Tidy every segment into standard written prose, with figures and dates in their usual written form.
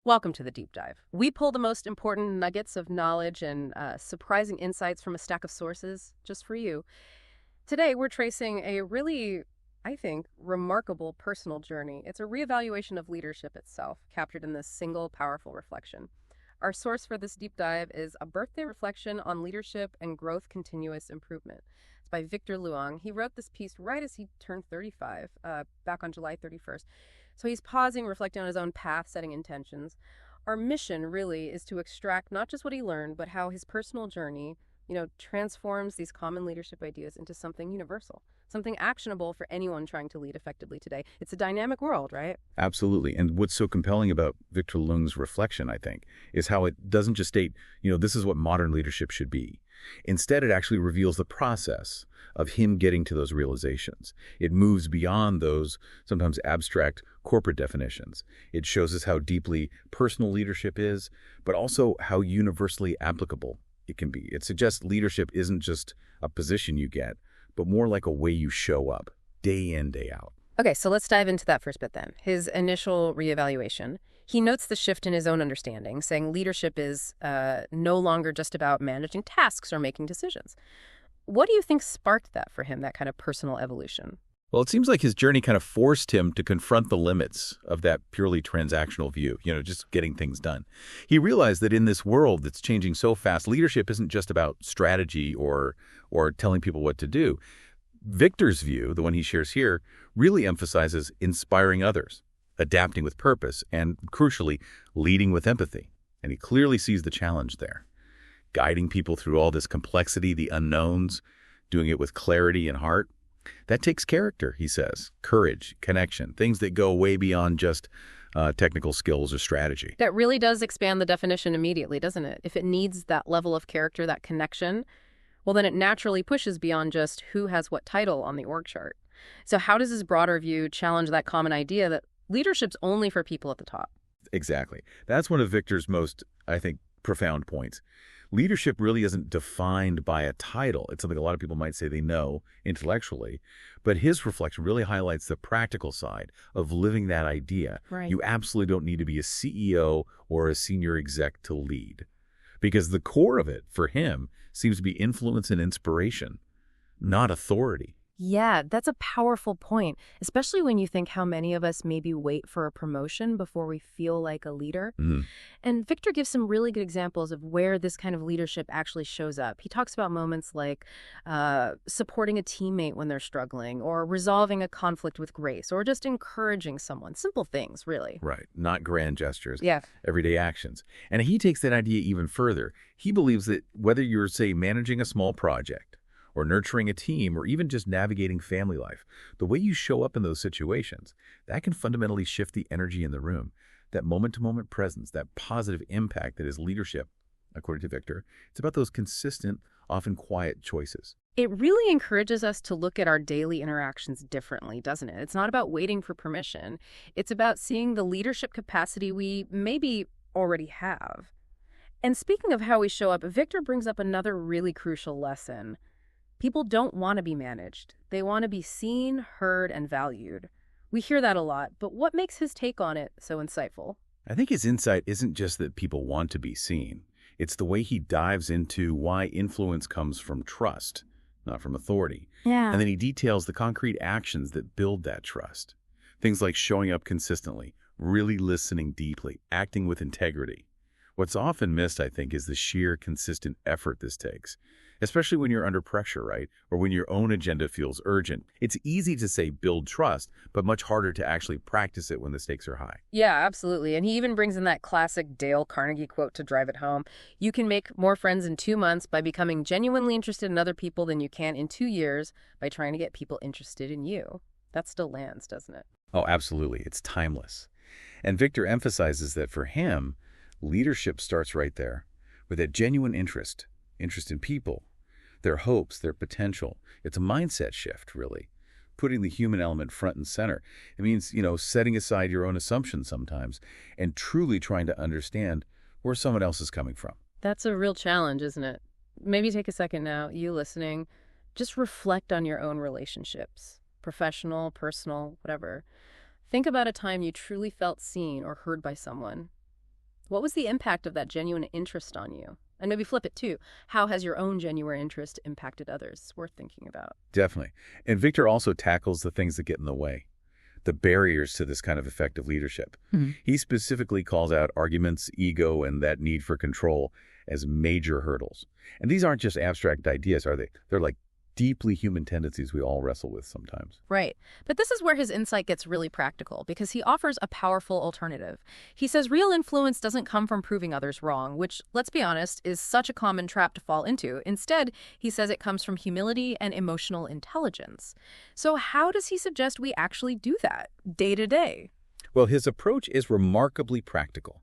Welcome to the deep dive. We pull the most important nuggets of knowledge and surprising insights from a stack of sources just for you. Today, we're tracing a really, I think, remarkable personal journey. It's a reevaluation of leadership itself, captured in this single powerful reflection. Our source for this deep dive is A Birthday Reflection on Leadership and Growth Continuous Improvement. It's by Victor Luong. He wrote this piece right as he turned 35, back on July 31st. So he's pausing, reflecting on his own path, setting intentions. Our mission really is to extract not just what he learned, but how his personal journey, transforms these common leadership ideas into something universal, something actionable for anyone trying to lead effectively today. It's a dynamic world, right? Absolutely. And what's so compelling about Victor Lung's reflection, I think, is how it doesn't just state, this is what modern leadership should be. Instead, it actually reveals the process of him getting to those realizations. It moves beyond those sometimes abstract corporate definitions. It shows us how deeply personal leadership is, but also how universally applicable it can be. It suggests leadership isn't just a position you get, but more like a way you show up, day in, day out. Okay, so let's dive into that first bit then. His initial reevaluation. He notes the shift in his own understanding, saying leadership is no longer just about managing tasks or making decisions. What do you think sparked that for him, that kind of personal evolution? Well, it seems like his journey kind of forced him to confront the limits of that purely transactional view, just getting things done. He realized that in this world that's changing so fast, leadership isn't just about strategy or telling people what to do. Victor's view, the one he shares here, really emphasizes inspiring others, adapting with purpose, and crucially, leading with empathy. And he clearly sees the challenge there. Guiding people through all this complexity, the unknowns, doing it with clarity and heart. That takes character, he says, courage, connection, things that go way beyond just technical skills or strategy. That really does expand the definition immediately, doesn't it? If it needs that level of character, that connection, well, then it naturally pushes beyond just who has what title on the org chart. So how does this broader view challenge that common idea that leadership's only for people at the top? Exactly. That's one of Victor's most, I think, profound points. Leadership really isn't defined by a title. It's something a lot of people might say they know intellectually, but his reflection really highlights the practical side of living that idea. Right. You absolutely don't need to be a CEO or a senior exec to lead, because the core of it for him seems to be influence and inspiration, not authority. Yeah, that's a powerful point, especially when you think how many of us maybe wait for a promotion before we feel like a leader. Mhm. And Victor gives some really good examples of where this kind of leadership actually shows up. He talks about moments like supporting a teammate when they're struggling, or resolving a conflict with grace, or just encouraging someone. Simple things, really. Right. Not grand gestures. Yeah. Everyday actions. And he takes that idea even further. He believes that whether you're, say, managing a small project or nurturing a team, or even just navigating family life, the way you show up in those situations, that can fundamentally shift the energy in the room. That moment-to-moment presence, that positive impact that is leadership, according to Victor, it's about those consistent, often quiet choices. It really encourages us to look at our daily interactions differently, doesn't it? It's not about waiting for permission. It's about seeing the leadership capacity we maybe already have. And speaking of how we show up, Victor brings up another really crucial lesson. People don't want to be managed. They want to be seen, heard, and valued. We hear that a lot, but what makes his take on it so insightful? I think his insight isn't just that people want to be seen. It's the way he dives into why influence comes from trust, not from authority. Yeah. And then he details the concrete actions that build that trust. Things like showing up consistently, really listening deeply, acting with integrity. What's often missed, I think, is the sheer consistent effort this takes, especially when you're under pressure, right? Or when your own agenda feels urgent. It's easy to say build trust, but much harder to actually practice it when the stakes are high. Yeah, absolutely. And he even brings in that classic Dale Carnegie quote to drive it home. You can make more friends in 2 months by becoming genuinely interested in other people than you can in 2 years by trying to get people interested in you. That still lands, doesn't it? Oh, absolutely. It's timeless. And Victor emphasizes that for him, leadership starts right there with a genuine interest in people, their hopes, their potential. It's a mindset shift, really, putting the human element front and center. It means, setting aside your own assumptions sometimes and truly trying to understand where someone else is coming from. That's a real challenge, isn't it? Maybe take a second now, you listening, just reflect on your own relationships, professional, personal, whatever. Think about a time you truly felt seen or heard by someone. What was the impact of that genuine interest on you? And maybe flip it too. How has your own genuine interest impacted others? It's worth thinking about. Definitely. And Victor also tackles the things that get in the way, the barriers to this kind of effective leadership. He specifically calls out arguments, ego, and that need for control as major hurdles. And these aren't just abstract ideas, are they? They're like deeply human tendencies we all wrestle with sometimes. Right. But this is where his insight gets really practical because he offers a powerful alternative. He says real influence doesn't come from proving others wrong, which, let's be honest, is such a common trap to fall into. Instead, he says it comes from humility and emotional intelligence. So how does he suggest we actually do that day to day? Well, his approach is remarkably practical.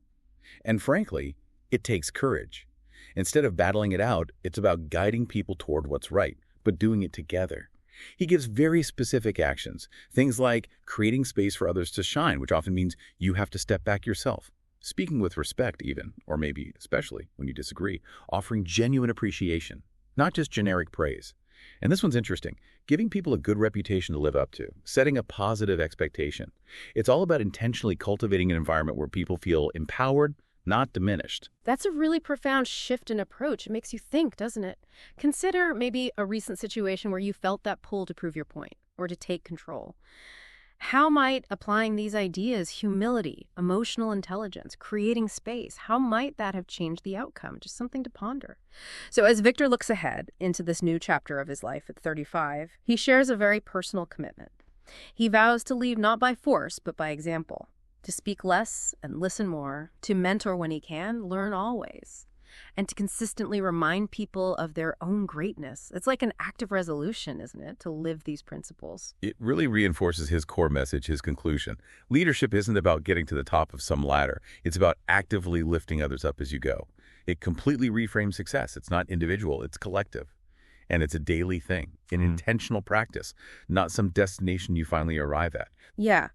And frankly, it takes courage. Instead of battling it out, it's about guiding people toward what's right, but doing it together. He gives very specific actions, things like creating space for others to shine, which often means you have to step back yourself, speaking with respect even, or maybe especially when you disagree, offering genuine appreciation, not just generic praise. And this one's interesting, giving people a good reputation to live up to, setting a positive expectation. It's all about intentionally cultivating an environment where people feel empowered, not diminished. That's a really profound shift in approach. It makes you think, doesn't it? Consider maybe a recent situation where you felt that pull to prove your point or to take control. How might applying these ideas, humility, emotional intelligence, creating space, how might that have changed the outcome? Just something to ponder. So as Victor looks ahead into this new chapter of his life at 35, he shares a very personal commitment. He vows to lead not by force, but by example. To speak less and listen more, to mentor when he can, learn always, and to consistently remind people of their own greatness. It's like an active resolution, isn't it, to live these principles? It really reinforces his core message, his conclusion. Leadership isn't about getting to the top of some ladder. It's about actively lifting others up as you go. It completely reframes success. It's not individual, it's collective. And it's a daily thing, an intentional practice, not some destination you finally arrive at. Yeah.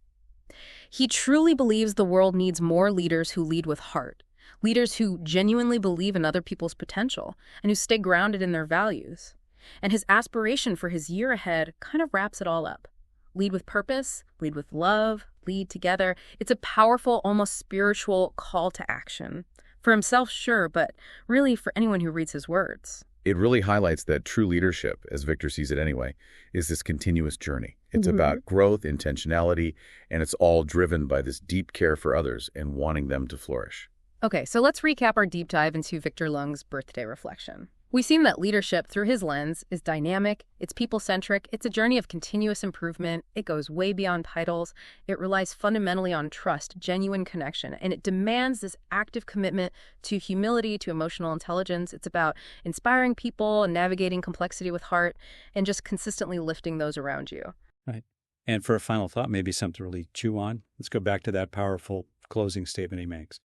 He truly believes the world needs more leaders who lead with heart, leaders who genuinely believe in other people's potential and who stay grounded in their values. And his aspiration for his year ahead kind of wraps it all up. Lead with purpose, lead with love, lead together. It's a powerful, almost spiritual call to action. For himself, sure, but really for anyone who reads his words. It really highlights that true leadership, as Victor sees it anyway, is this continuous journey. It's about growth, intentionality, and it's all driven by this deep care for others and wanting them to flourish. Okay, so let's recap our deep dive into Victor Lung's birthday reflection. We've seen that leadership, through his lens, is dynamic, it's people-centric, it's a journey of continuous improvement, it goes way beyond titles, it relies fundamentally on trust, genuine connection, and it demands this active commitment to humility, to emotional intelligence. It's about inspiring people and navigating complexity with heart, and just consistently lifting those around you. Right. And for a final thought, maybe something to really chew on, let's go back to that powerful closing statement he makes.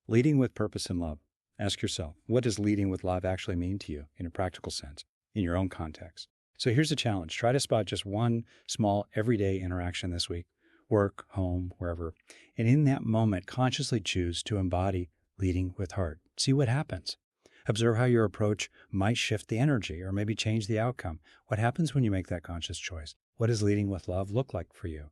Leading with purpose and love. Ask yourself, what does leading with love actually mean to you in a practical sense, in your own context? So here's a challenge. Try to spot just one small everyday interaction this week, work, home, wherever. And in that moment, consciously choose to embody leading with heart. See what happens. Observe how your approach might shift the energy or maybe change the outcome. What happens when you make that conscious choice? What does leading with love look like for you?